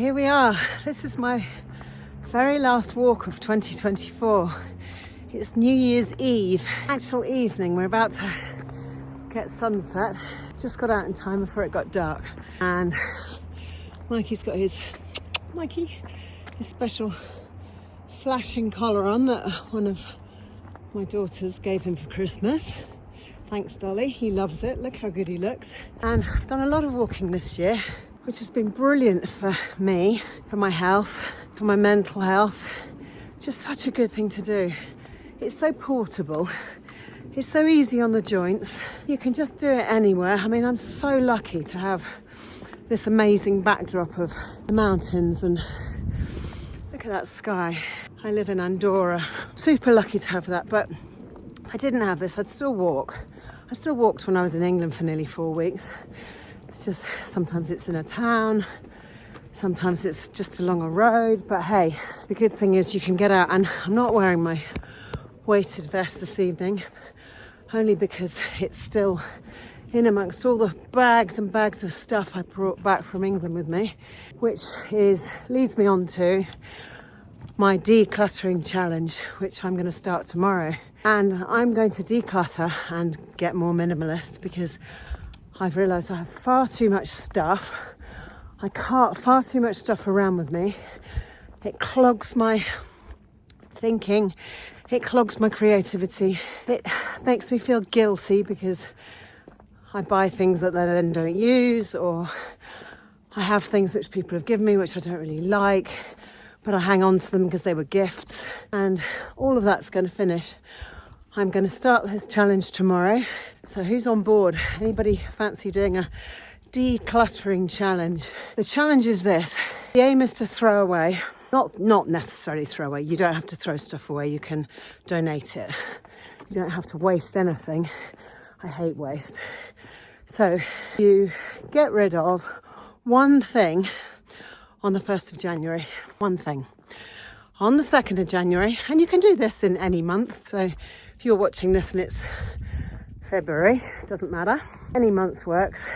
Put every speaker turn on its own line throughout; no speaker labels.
Here we are. This is my very last walk of 2024. It's New Year's Eve, actual evening. We're about to get sunset. Just got out in time before it got dark. And Mikey's got his special flashing collar on that one of my daughters gave him for Christmas. Thanks, Dolly. He loves it. Look how good he looks. And I've done a lot of walking this year, which has been brilliant for me, for my health, for my mental health. Just such a good thing to do. It's so portable. It's so easy on the joints. You can just do it anywhere. I mean, I'm so lucky to have this amazing backdrop of the mountains, and look at that sky. I live in Andorra. Super lucky to have that, but if I didn't have this, I'd still walk. I still walked when I was in England for nearly 4 weeks. It's just, sometimes it's in a town, sometimes it's just along a road, but hey, the good thing is you can get out, and I'm not wearing my weighted vest this evening, only because it's still in amongst all the bags and bags of stuff I brought back from England with me, which leads me on to my decluttering challenge, which I'm going to start tomorrow. And I'm going to declutter and get more minimalist because I've realised I have far too much stuff. I cart far too much stuff around with me. It clogs my thinking. It clogs my creativity. It makes me feel guilty because I buy things that I then don't use, or I have things which people have given me which I don't really like, but I hang on to them because they were gifts. And all of that's going to finish. I'm going to start this challenge tomorrow. So who's on board? Anybody fancy doing a decluttering challenge? The challenge is this. The aim is to throw away. Not necessarily throw away. You don't have to throw stuff away. You can donate it. You don't have to waste anything. I hate waste. So you get rid of one thing on the 1st of January. One thing. On the 2nd of January, and you can do this in any month. So if you're watching this and it's February, it doesn't matter. Any month works.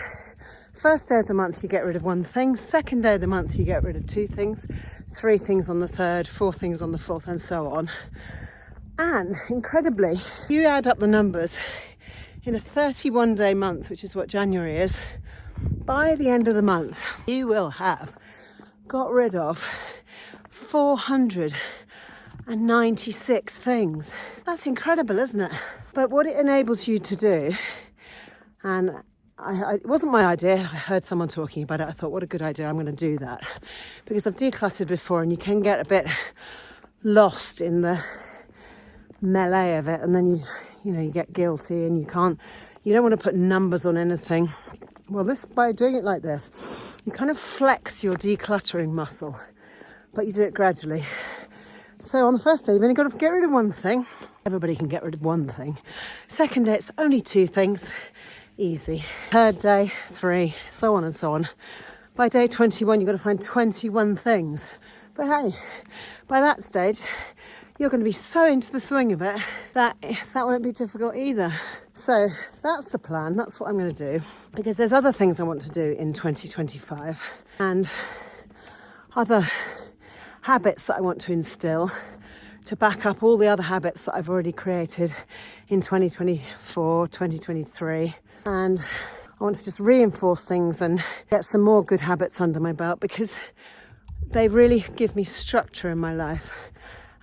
First day of the month, you get rid of one thing. Second day of the month, you get rid of 2 things. 3 things on the 3rd, 4 things on the 4th, and so on. And incredibly, you add up the numbers in a 31-day month, which is what January is. By the end of the month, you will have got rid of 496 things. That's incredible, isn't it? But what it enables you to do, and it wasn't my idea, I heard someone talking about it, I thought, what a good idea, I'm going to do that. Because I've decluttered before, and you can get a bit lost in the melee of it, and then you get guilty, and you don't want to put numbers on anything. Well, by doing it like this, you kind of flex your decluttering muscle, but you do it gradually. So on the first day, you've only got to get rid of one thing. Everybody can get rid of one thing. Second day, it's only 2 things. Easy. Third day, 3, so on and so on. By day 21, you've got to find 21 things. But hey, by that stage, you're going to be so into the swing of it that won't be difficult either. So that's the plan. That's what I'm going to do, because there's other things I want to do in 2025 and other habits that I want to instill to back up all the other habits that I've already created in 2024, 2023. And I want to just reinforce things and get some more good habits under my belt, because they really give me structure in my life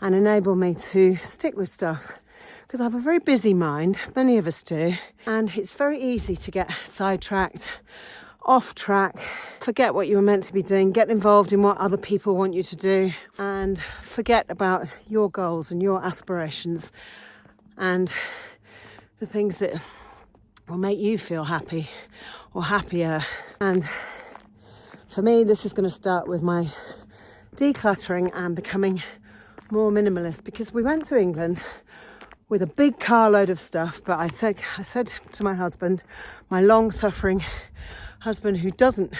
and enable me to stick with stuff. Because I have a very busy mind, many of us do, and it's very easy to get sidetracked, off track, forget what you were meant to be doing, get involved in what other people want you to do, and forget about your goals and your aspirations and the things that will make you feel happy or happier. And for me, this is going to start with my decluttering and becoming more minimalist, because we went to England with a big carload of stuff, but I said to my husband, my long-suffering husband who doesn't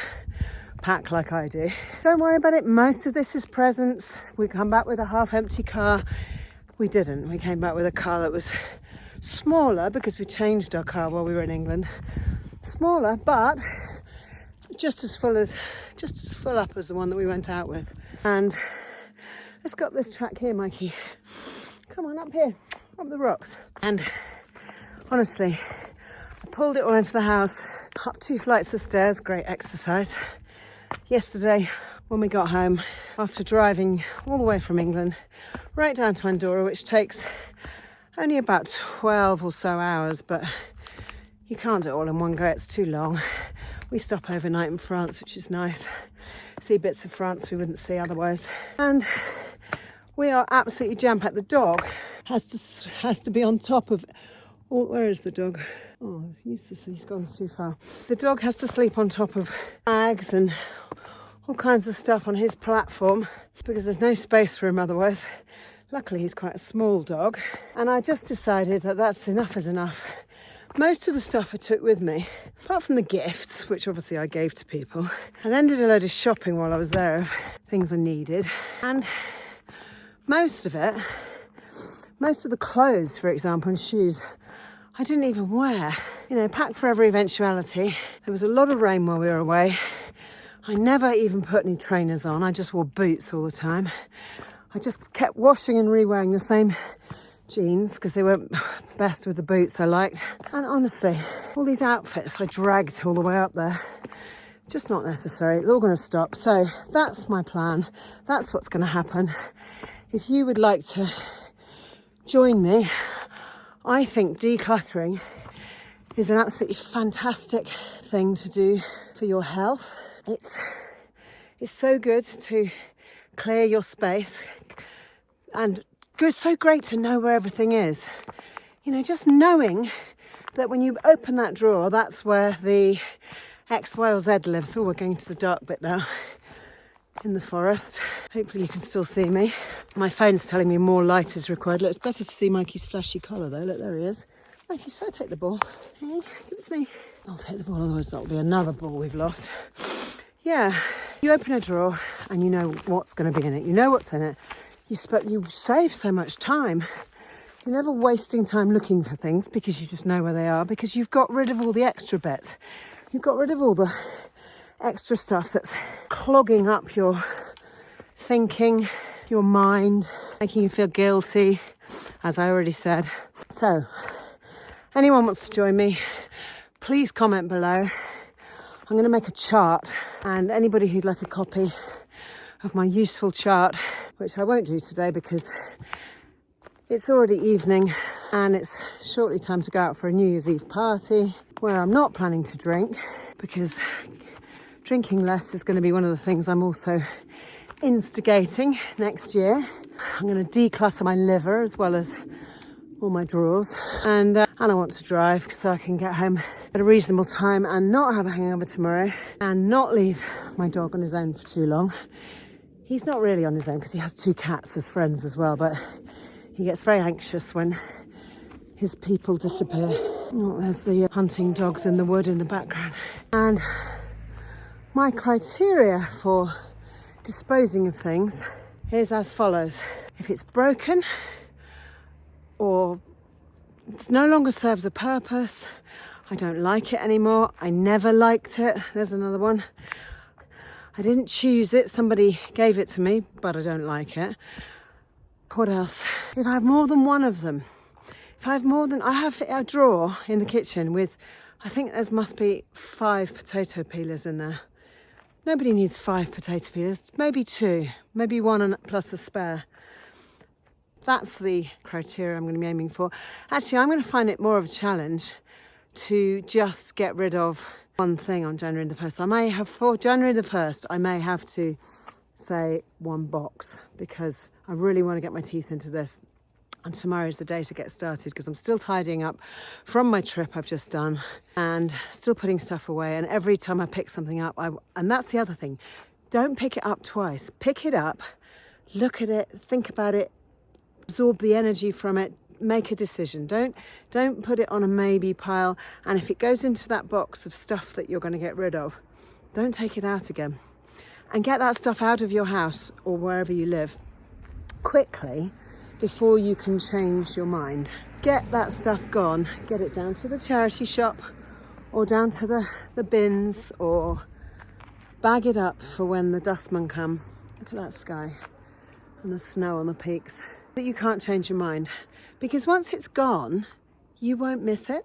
pack like I do, don't worry about it, most of this is presents. We come back with a half-empty car. We didn't. We came back with a car that was smaller, because we changed our car while we were in England. Smaller, but just as full up as the one that we went out with. And let's go up this track here, Mikey. Come on, up here, up the rocks. And honestly, I pulled it all into the house, up 2 flights of stairs, great exercise. Yesterday, when we got home, after driving all the way from England, right down to Andorra, which takes only about 12 or so hours, but you can't do it all in one go, it's too long. We stop overnight in France, which is nice. See bits of France we wouldn't see otherwise. And we are absolutely jam-packed. The dog has to be on top of... Oh, where is the dog? Oh, useless, he's gone too far. The dog has to sleep on top of bags and all kinds of stuff on his platform because there's no space for him otherwise. Luckily, he's quite a small dog. And I just decided that that's enough is enough. Most of the stuff I took with me, apart from the gifts, which obviously I gave to people, I then did a load of shopping while I was there of things I needed. And most of the clothes, for example, and shoes, I didn't even wear. You know, packed for every eventuality. There was a lot of rain while we were away. I never even put any trainers on. I just wore boots all the time. I just kept washing and re-wearing the same jeans because they weren't best with the boots I liked. And honestly, all these outfits I dragged all the way up there, just not necessary. It's all going to stop. So that's my plan. That's what's going to happen. If you would like to join me, I think decluttering is an absolutely fantastic thing to do for your health. It's so good to clear your space, and it's so great to know where everything is. You know, just knowing that when you open that drawer, that's where the X, Y or Z lives. Oh, we're going to the dark bit now in the forest. Hopefully you can still see me. My phone's telling me more light is required. Look, it's better to see Mikey's flashy collar though. Look, there he is. Mikey, should I take the ball? Hey, give it to me. I'll take the ball, otherwise that'll be another ball we've lost. Yeah, you open a drawer and you know what's going to be in it. You know what's in it. You save so much time. You're never wasting time looking for things because you just know where they are, because you've got rid of all the extra bits. You've got rid of all the extra stuff that's clogging up your thinking, your mind, making you feel guilty, as I already said. So, anyone wants to join me, please comment below. I'm going to make a chart, and anybody who'd like a copy of my useful chart, which I won't do today because it's already evening and it's shortly time to go out for a New Year's Eve party where I'm not planning to drink, because drinking less is going to be one of the things I'm also instigating next year. I'm going to declutter my liver as well as all my drawers, and I want to drive so I can get home at a reasonable time and not have a hangover tomorrow and not leave my dog on his own for too long. He's not really on his own because he has 2 cats as friends as well, but he gets very anxious when his people disappear. Oh, there's the hunting dogs in the wood in the background. And my criteria for disposing of things is as follows. If it's broken or it no longer serves a purpose, I don't like it anymore. I never liked it. There's another one. I didn't choose it. Somebody gave it to me, but I don't like it. What else? If I have more than one of them, I have a drawer in the kitchen with, I think there must be 5 potato peelers in there. Nobody needs 5 potato peelers, maybe 2, maybe 1 plus a spare. That's the criteria I'm going to be aiming for. Actually, I'm going to find it more of a challenge to just get rid of one thing on January the 1st. For January the 1st, I may have to say 1 box because I really want to get my teeth into this. And tomorrow's the day to get started because I'm still tidying up from my trip I've just done and still putting stuff away. And every time I pick something up, and that's the other thing, don't pick it up twice. Pick it up, look at it, think about it, absorb the energy from it, make a decision. Don't put it on a maybe pile. And if it goes into that box of stuff that you're going to get rid of, don't take it out again. And get that stuff out of your house or wherever you live quickly before you can change your mind. Get that stuff gone. Get it down to the charity shop or down to the bins or bag it up for when the dustmen come. Look at that sky and the snow on the peaks. That you can't change your mind, because once it's gone, you won't miss it.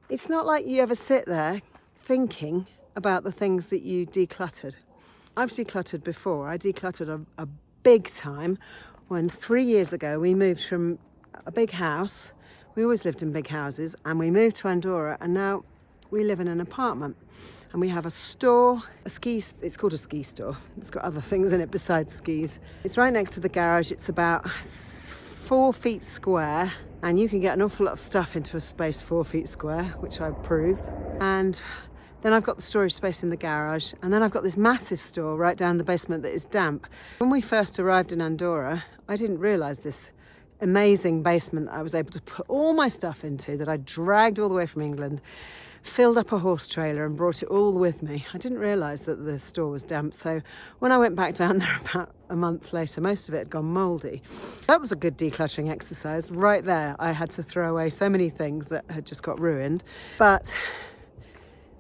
It's not like you ever sit there thinking about the things that you decluttered. I've decluttered before. I decluttered a big time when 3 years ago we moved from a big house. We always lived in big houses, and we moved to Andorra, and now we live in an apartment. And we have a store, it's called a ski store. It's got other things in it besides skis. It's right next to the garage. It's about 4 feet square, and you can get an awful lot of stuff into a space 4 feet square, which I proved. And then I've got the storage space in the garage, and then I've got this massive store right down the basement that is damp. When we first arrived in Andorra, I didn't realise this amazing basement I was able to put all my stuff into that I dragged all the way from England, filled up a horse trailer and brought it all with me. I didn't realise that the store was damp, so when I went back down there about a month later, most of it had gone mouldy. That was a good decluttering exercise. Right there, I had to throw away so many things that had just got ruined, but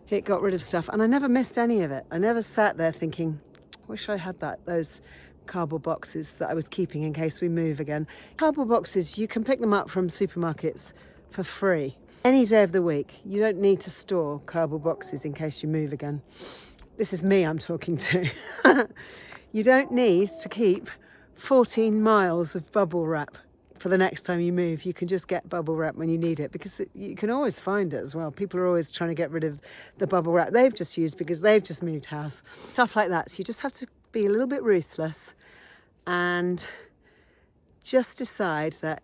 it got rid of stuff, and I never missed any of it. I never sat there thinking, wish I had those cardboard boxes that I was keeping in case we move again. Cardboard boxes, you can pick them up from supermarkets for free any day of the week. You don't need to store cardboard boxes in case you move again. This is me I'm talking to. You don't need to keep 14 miles of bubble wrap for the next time you move. You can just get bubble wrap when you need it, because you can always find it as well. People are always trying to get rid of the bubble wrap they've just used because they've just moved house. Stuff like that. So you just have to be a little bit ruthless and just decide that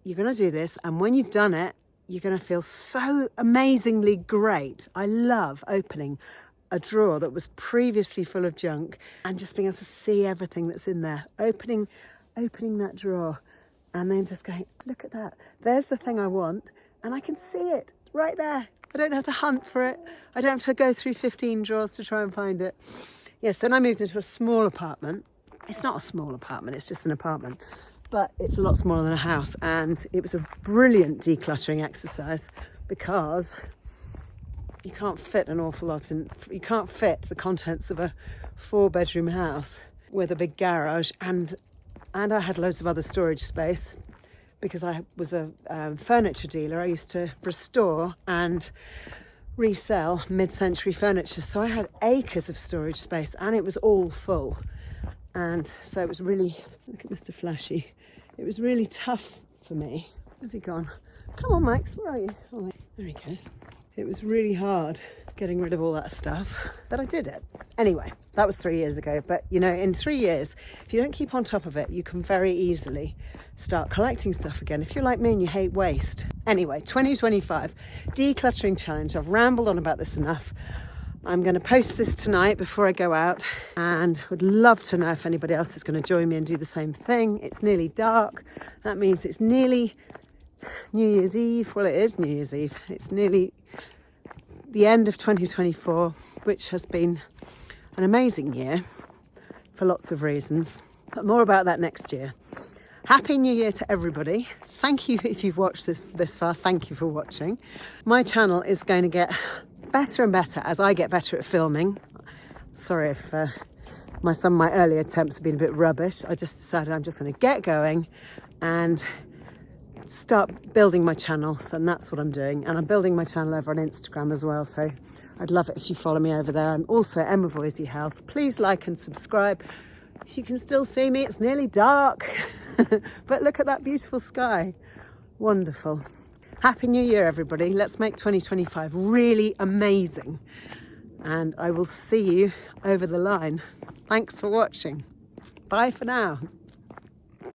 you're going to do this, and when you've done it, you're going to feel so amazingly great. I love opening a drawer that was previously full of junk and just being able to see everything that's in there. Opening that drawer and then just going, look at that. There's the thing I want, and I can see it right there. I don't have to hunt for it. I don't have to go through 15 drawers to try and find it. Yes, then I moved into a small apartment. It's not a small apartment, it's just an apartment, but it's a lot smaller than a house, and it was a brilliant decluttering exercise because you can't fit an awful lot in. You can't fit the contents of a 4-bedroom house with a big garage, and I had loads of other storage space because I was a furniture dealer. I used to restore and resell mid-century furniture, so I had acres of storage space, and it was all full. And so it was really, look at Mr. Flashy, it was really tough for me. Where's he gone? Come on, Max, where are you? Oh, there he goes. It was really hard getting rid of all that stuff, but I did it. Anyway, that was 3 years ago. But you know, in 3 years, if you don't keep on top of it, you can very easily start collecting stuff again. If you're like me and you hate waste. Anyway, 2025 decluttering challenge. I've rambled on about this enough. I'm going to post this tonight before I go out, and would love to know if anybody else is going to join me and do the same thing. It's nearly dark. That means it's nearly New Year's Eve. Well, it is New Year's Eve. It's nearly the end of 2024, which has been an amazing year for lots of reasons, but more about that next year. Happy New Year to everybody. Thank you if you've watched this far. Thank you for watching. My channel is going to get better and better as I get better at filming. Sorry if some of my early attempts have been a bit rubbish. I just decided I'm just going to get going and start building my channel, and that's what I'm doing. And I'm building my channel over on Instagram as well, so I'd love it if you follow me over there. I'm also Emma Voisey Health. Please like and subscribe. If you can still see me, it's nearly dark, but look at that beautiful sky. Wonderful. Happy New Year, everybody. Let's make 2025 really amazing, and I will see you over the line. Thanks for watching. Bye for now.